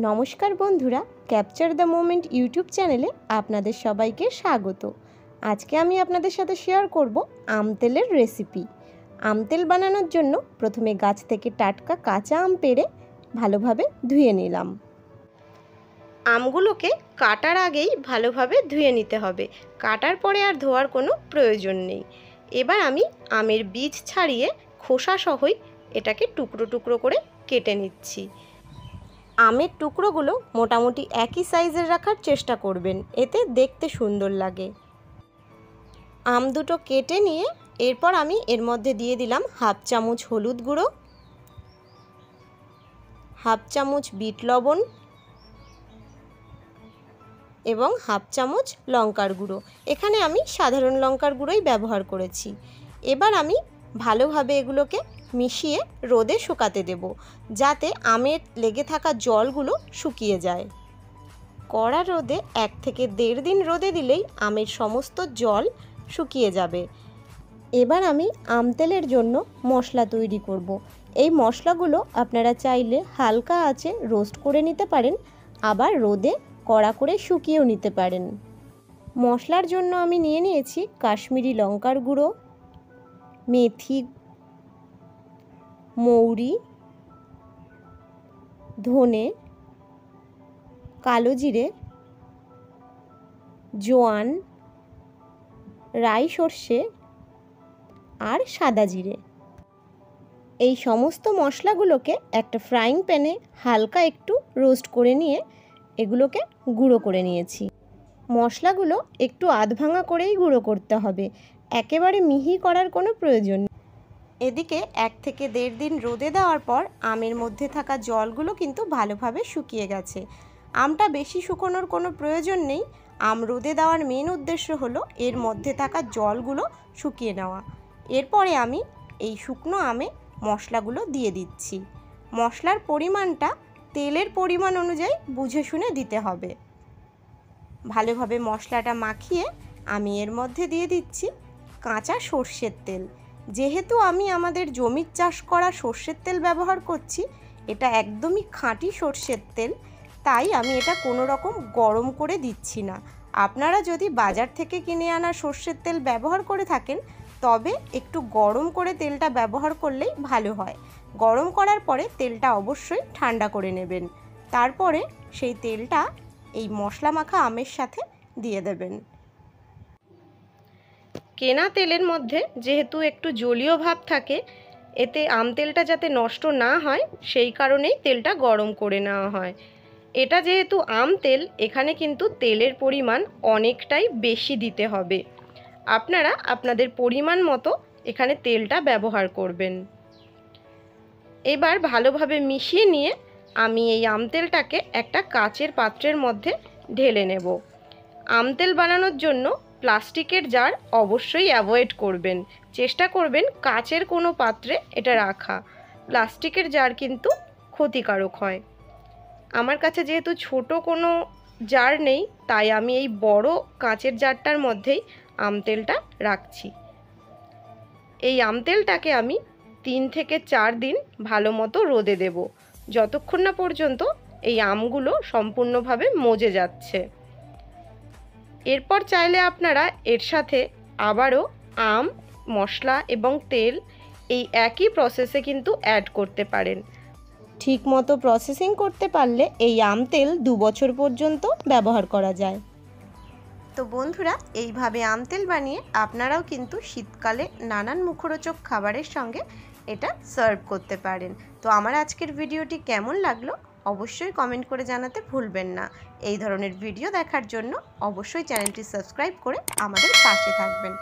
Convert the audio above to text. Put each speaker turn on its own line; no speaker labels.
নমস্কার বন্ধুরা, capture the moment YouTube চ্যানেলে আপনাদের সবাইকে স্বাগত। আজকে আমি আপনাদের সাথে শেয়ার করব আম তেলের রেসিপি। আম তেল বানানোর জন্য প্রথমে গাছ থেকে টাটকা কাঁচা আম পেড়ে ভালোভাবে ধুয়ে নিলাম। আমগুলোকে কাটার আগেই ভালোভাবে ধুয়ে নিতে হবে, কাটার পরে আর ধোয়ার কোনো প্রয়োজন নেই। এবার আমি আমের বীজ ছাড়িয়ে খোসা সহই এটাকে টুকরো টুকরো করে কেটে নিচ্ছি। আমের টুকরোগুলো মোটামুটি একই সাইজের রাখার চেষ্টা করবেন, এতে দেখতে সুন্দর লাগে। আম দুটো কেটে নিয়ে এরপর আমি এর মধ্যে দিয়ে দিলাম হাফ চামচ হলুদ গুঁড়ো, হাফ চামচ বিট লবণ এবং হাফ চামচ লঙ্কার গুঁড়ো। এখানে আমি সাধারণ লঙ্কার গুঁড়োই ব্যবহার করেছি। এবার আমি ভালোভাবে এগুলোকে মিশিয়ে রোদে শুকাতে দেব, যাতে আমের লেগে থাকা জলগুলো শুকিয়ে যায়। কড়া রোদে 1 থেকে 1.5 দিন রোদে দিলেই আমের সমস্ত জল শুকিয়ে যাবে। এবার আমি আম তেলের জন্য মশলা তৈরি করব। এই মশলাগুলো আপনারা চাইলে হালকা আঁচে রোস্ট করে নিতে পারেন, আবার রোদে কড়া করে শুকিয়েও নিতে পারেন। মশলার জন্য আমি নিয়ে নিয়েছি কাশ্মীরি লঙ্কার গুঁড়ো, মেথি, মৌরি, ধনে, কালো জিরে, জোয়ান, রাই সর্ষে আর সাদা জিরে। এই সমস্ত মশলাগুলোকে একটা ফ্রাইং প্যানে হালকা একটু রোস্ট করে নিয়ে এগুলোকে গুঁড়ো করে নিয়েছি। মশলাগুলো একটু আধভাঙা করেই গুঁড়ো করতে হবে, একেবারে মিহি করার কোনো প্রয়োজন নেই। এদিকে 1 থেকে 1.5 দিন রোদে দেওয়ার পর আমের মধ্যে থাকা জলগুলো কিন্তু ভালোভাবে শুকিয়ে গেছে। আমটা বেশি শুকোনোর কোনো প্রয়োজন নেই। আম রোদে দেওয়ার মেন উদ্দেশ্য হলো এর মধ্যে থাকা জলগুলো শুকিয়ে নেওয়া। এরপরে আমি এই শুকনো আমে মশলাগুলো দিয়ে দিচ্ছি। মশলার পরিমাণটা তেলের পরিমাণ অনুযায়ী বুঝে শুনে দিতে হবে। ভালোভাবে মশলাটা মাখিয়ে আমি এর মধ্যে দিয়ে দিচ্ছি কাঁচা সর্ষের তেল। যেহেতু আমি আমাদের জমির চাষ করা সর্ষের তেল ব্যবহার করছি, এটা একদমই খাঁটি সর্ষের তেল, তাই আমি এটা কোনো রকম গরম করে দিচ্ছি না। আপনারা যদি বাজার থেকে কিনে আনা সর্ষের তেল ব্যবহার করে থাকেন, তবে একটু গরম করে তেলটা ব্যবহার করলেই ভালো হয়। গরম করার পরে তেলটা অবশ্যই ঠান্ডা করে নেবেন, তারপরে সেই তেলটা এই মশলা মাখা আমের সাথে দিয়ে দেবেন। কেনা তেলের মধ্যে যেহেতু একটু জলীয় ভাব থাকে, এতে আম তেলটা যাতে নষ্ট না হয় সেই কারণেই তেলটা গরম করে নেওয়া হয়। এটা যেহেতু আম তেল, এখানে কিন্তু তেলের পরিমাণ অনেকটাই বেশি দিতে হবে। আপনারা আপনাদের পরিমাণ মতো এখানে তেলটা ব্যবহার করবেন। এবার ভালোভাবে মিশিয়ে নিয়ে আমি এই আম তেলটাকে একটা কাচের পাত্রের মধ্যে ঢেলে নেব। আম তেল বানানোর জন্য প্লাস্টিকের জার অবশ্যই অ্যাভয়েড করবেন, চেষ্টা করবেন কাচের কোনো পাত্রে এটা রাখা। প্লাস্টিকের জার কিন্তু ক্ষতিকারক হয়। আমার কাছে যেহেতু ছোট কোনো জার নেই, তাই আমি এই বড় কাচের জারটার মধ্যেই আম তেলটা রাখছি। এই আম তেলটাকে আমি 3 থেকে 4 দিন ভালো মতো রোদে দেব, যতক্ষণ না পর্যন্ত এই আমগুলো সম্পূর্ণভাবে মজে যাচ্ছে। এরপর চাইলে আপনারা এর সাথে আবারও আম, মশলা এবং তেল এই একই প্রসেসে কিন্তু অ্যাড করতে পারেন। ঠিক মতো প্রসেসিং করতে পারলে এই আম তেল 2 বছর পর্যন্ত ব্যবহার করা যায়। তো বন্ধুরা, এইভাবে আম তেল বানিয়ে আপনারাও কিন্তু শীতকালে নানান মুখরোচক খাবারের সঙ্গে এটা সার্ভ করতে পারেন। তো আমার আজকের ভিডিওটি কেমন লাগলো অবশ্যই কমেন্ট করে জানাতে ভুলবেন না। এই ধরনের ভিডিও দেখার জন্য অবশ্যই চ্যানেলটি সাবস্ক্রাইব করে আমাদের পাশে থাকবেন।